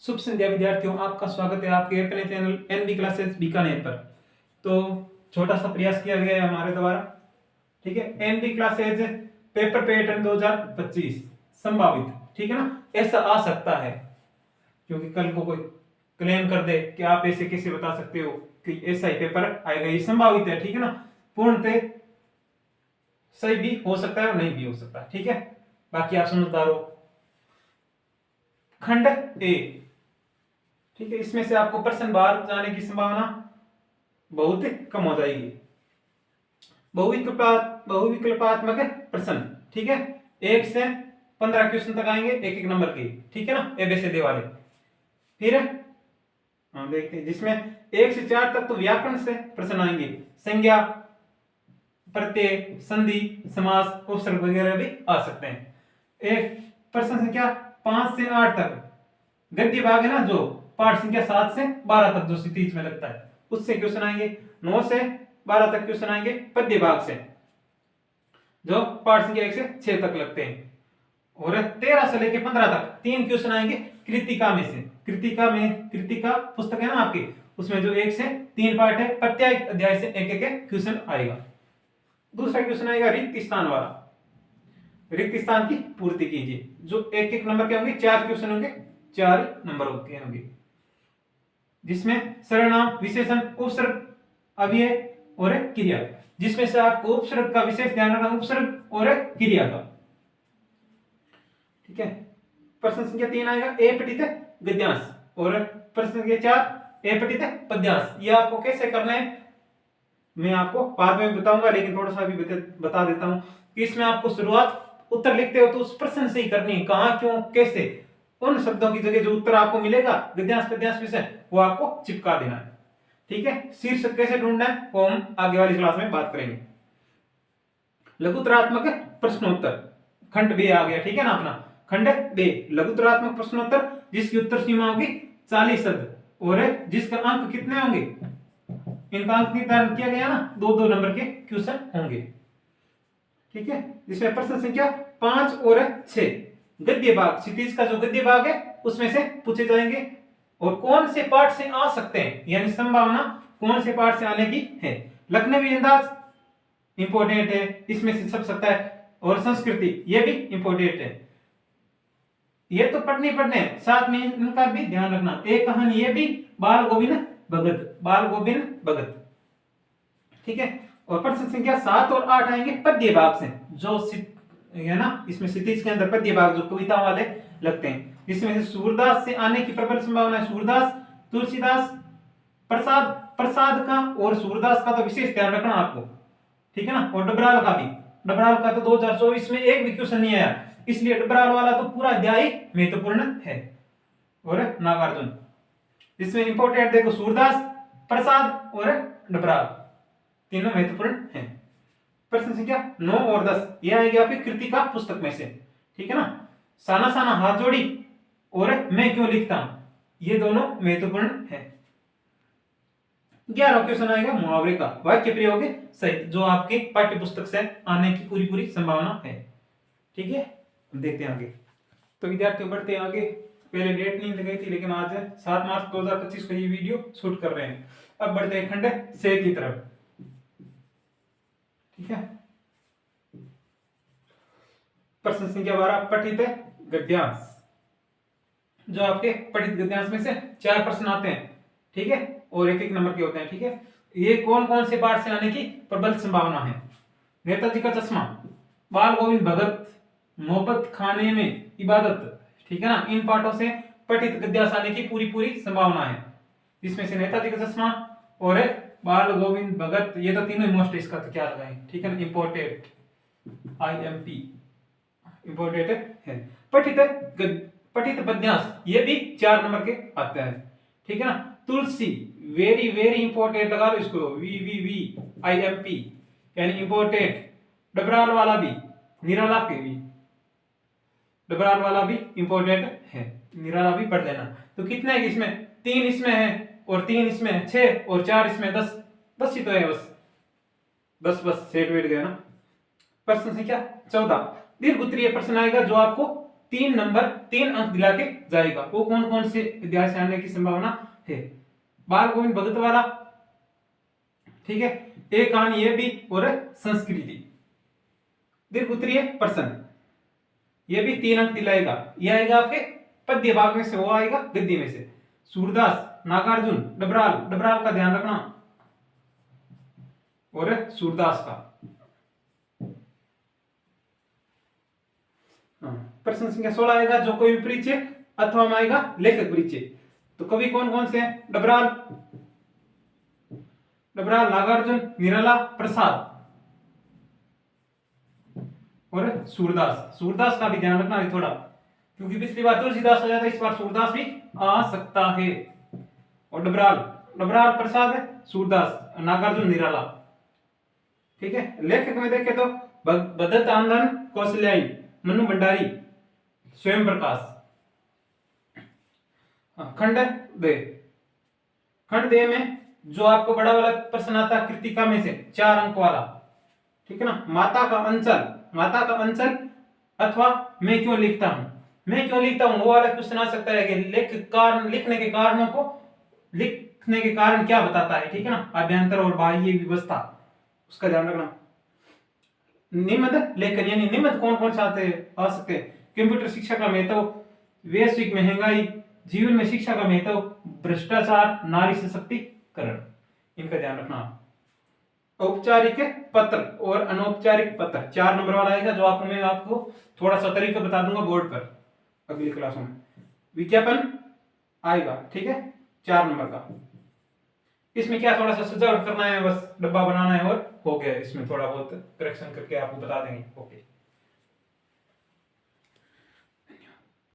शुभ संध्या विद्यार्थियों, आपका स्वागत है आपके अपने चैनल एनबी क्लासेस बीकानेर पर। तो छोटा सा प्रयास किया गया है हमारे द्वारा, ठीक है। एनबी क्लासेस पेपर पैटर्न 2025 संभावित, ठीक है ना। ऐसा आ सकता है क्योंकि कल को कोई क्लेम कर दे कि आप ऐसे कैसे बता सकते हो कि ऐसा ही पेपर आएगा, ये संभावित है, ठीक है ना। पूर्णतः सही भी हो सकता है और नहीं भी हो सकता, ठीक है। बाकी आप समझदार हो। खंड ए, ठीक है, इसमें से आपको प्रश्न बाहर जाने की संभावना बहुत कम हो जाएगी। बहुविकल्पात्मक प्रश्न, ठीक है। 1 से 15 क्वेश्चन तक आएंगे, एक एक नंबर के, ठीक है ना, एबीसीडी वाले। फिर हम देखते हैं जिसमें 1 से 4 तक तो व्याकरण से प्रश्न आएंगे, संज्ञा, प्रत्यय, संधि, समास, उपसर्ग वगैरह भी आ सकते हैं। एक प्रश्न संख्या 5 से 8 तक गद्य भाग है ना, जो पाठ संख्या 7 से 12 तक जो क्षितिज में लगता है उससे क्वेश्चन आएंगे। 9 से 12 तक क्वेश्चन आएंगे पद्य भाग से, जो पाठ संख्या 1 से 6 तक लगते हैं। और 13 से लेकर 15 तक 3 क्वेश्चन आएंगे कृतिका में से। कृतिका पुस्तक है ना आपकी, उसमें जो 1 से 3 पार्ट है, प्रत्येक अध्याय से एक एक क्वेश्चन आएगा। दूसरा क्वेश्चन आएगा रिक्त स्थान वाला, रिक्त स्थान की पूर्ति कीजिए, जो एक एक नंबर के होंगे, 4 क्वेश्चन होंगे, 4 नंबर होंगे, जिसमें सर्वनाम, विशेषण, उपसर्ग, अव्यय और क्रिया, जिसमें से आपको उपसर्ग का विशेष ध्यान रखना, उपसर्ग और क्रिया का, ठीक है। प्रश्न संख्या 3 आएगा ए पठित गद्यांश, और प्रश्न संख्या 4 ए पठित पद्यांश। ये आपको कैसे करना है मैं आपको बाद में बताऊंगा, लेकिन थोड़ा सा भी बता देता हूं कि इसमें आपको शुरुआत उत्तर लिखते हो तो उस प्रश्न से ही करनी है, कहां, क्यों, कैसे, उन शब्दों की जगह जो उत्तर आपको मिलेगा गद्यांश पद्यांश विषय, वो आपको चिपका देना है, ठीक है। शीर्षक कैसे ढूंढना है वो हम आगे वाली क्लास में बात करेंगे। लघुत्तरात्मक प्रश्नोत्तर खंड बे आ गया, ठीक है ना अपना खंड बे, लघुत्तरात्मक प्रश्नोत्तर, जिसकी उत्तर सीमा होगी 40 शब्द, और जिसका अंक कितने होंगे, इनका अंक निर्धारण किया गया ना, 2-2 नंबर के क्वेश्चन होंगे, ठीक है। जिसमें प्रश्न संख्या 5 और 6 गद्य भाग, क्षितिज का जो गद्य भाग है उसमें से पूछे जाएंगे, और कौन से पाठ से आ सकते हैं, यानी संभावना कौन से पाठ से आने की है। लखनवी अंदाज इंपॉर्टेंट है, इसमें से छप सकता है, और संस्कृति ये भी इंपॉर्टेंट है, ये तो पढ़ने हैं, साथ में इनका भी ध्यान रखना। एक कहानी ये भी बाल गोविंद भगत, ठीक है। और प्रश्न संख्या 7 और 8 आएंगे पद्य भाग से, जो है ना, इसमें क्षितिज के अंदर पद्य भाग जो कविता वाले लगते हैं, जिसमें से सूरदास से आने की प्रबल संभावना है। सूरदास, तुलसीदास, प्रसाद का और सूरदास का तो विशेष ध्यान रखना आपको, ठीक है ना। और डबराल का तो 2024 में एक भी क्वेश्चन नहीं आया, इसलिए डबराल वाला तो पूरा अध्याय महत्वपूर्ण है। और नागार्जुन, जिसमें इंपोर्टेंट देखो सूरदास, प्रसाद और डबराल, तीनों महत्वपूर्ण हैं। प्रश्न संख्या 9 और 10 ये आएगी आपकी कृतिका पुस्तक में से, ठीक है ना। साना साना हाथ जोड़ी और मैं क्यों लिखता हूं, ये दोनों महत्वपूर्ण है। 11 क्वेश्चन आएगा मुहावरे का, वाक्य प्रयोग सहित, जो आपके पाठ्य पुस्तक से आने की पूरी संभावना है, ठीक है। देखते हैं आगे। तो विद्यार्थियों बढ़ते हैं आगे। पहले डेट नहीं लगाई थी, लेकिन आज 7 मार्च 2025 को ये वीडियो शूट कर रहे हैं। अब बढ़ते हैं खंड से की तरफ, ठीक है। प्रश्न संख्या 12 पठित गद्यांश, जो आपके पठित गद्यांश में से 4 प्रश्न आते हैं, ठीक है, और एक एक नंबर के होते हैं, ठीक है। ये कौन कौन से पाठ से आने की प्रबल संभावना है। नेताजी का चश्मा, बाल गोविंद भगत, मोहब्बत खाने में इबादत, ठीक है ना, इन पाठों से पठित गद्यांश आने की पूरी संभावना है। जिसमें से नेताजी का चश्मा और बाल गोविंद भगत, ये तो तीनों मोस्ट, इसका तो क्या लगाएं, ठीक है ना, इंपोर्टेड IMP इंपोर्टेड है। पठित पद्यांश ये भी 4 नंबर के आते हैं, ठीक है ना। तुलसी वेरी इंपोर्टेंट, लगा लो इसको, VVVIMP यानी इंपोर्टेंट। डबराल वाला भी, निराला के भी, डबराल वाला भी इंपोर्टेंट है, निराला भी पढ़ लेना। तो कितने है इसमें, 3 इसमें है, और 3 इसमें है 6, और 4 इसमें 10 ही तो है, बस सेट बैठ गया ना। प्रश्न संख्या 14 दीर्घ उत्तरीय प्रश्न आएगा, जो आपको 3 नंबर 3 अंक दिला के जाएगा। वो कौन कौन से विद्यालय से आने की संभावना है? बाल गोविंद भगत वाला, ठीक है, एक कहानी ये भी, और संस्कृति। दीर्घ उत्तरीय प्रश्न, ये भी 3 अंक दिलाएगा। ये आएगा आपके पद्य भाग में से, वो आएगा गद्य में से। सूरदास, नागार्जुन, डबराल, डबराल का ध्यान रखना और सूरदास का। प्रश्न संख्या 16 आएगा, जो कोई परिचय अथवा में आएगा लेखक परिचय। तो कवि कौन कौन से हैं? डबराल, डबराल, नागार्जुन, निराला, प्रसाद और सूरदास। सूरदास का भी ध्यान रखना है थोड़ा, क्योंकि पिछली बार तुलसीदास आया था, इस बार सूरदास भी आ सकता है। और डबराल, डबराल, प्रसाद, सूरदास, नागार्जुन, निराला, ठीक है। लेखक में देखें तो भगत आनंद, कौशल्यायन, मनु भंडारी, स्वयं प्रकाश। खंड दे, खंड दे में जो आपको बड़ा वाला प्रश्न आता है कृतिका में से 4 अंक वाला, ठीक है ना। माता का अंचल, माता का अंचल अथवा मैं क्यों लिखता हूं, मैं क्यों लिखता हूं, वो वाला क्वेश्चन आ सकता है कि लिखने के कारणों को, लिखने के कारण क्या बताता है, ठीक है ना। अभ्यंतर और बाह्य व्यवस्था, उसका ध्यान रखना। निबंध लेखन, यानी निबंध कौन कौन से आ सकते हैं? कंप्यूटर शिक्षा का महत्व, वैश्विक महंगाई, जीवन में शिक्षा का महत्व, भ्रष्टाचार, नारी सशक्तिकरण, इनका ध्यान रखना। औपचारिक पत्र और अनौपचारिक पत्र 4 नंबर वाला आएगा, जो मैं आपको थोड़ा सा तरीका बता दूंगा बोर्ड पर अगली क्लासों में। विज्ञापन आएगा, ठीक है, 4 नंबर का। इसमें क्या थोड़ा सा सजावट करना है, बस डब्बा बनाना है और हो गया। इसमें थोड़ा बहुत करेक्शन करके आपको बता देंगे। ओके।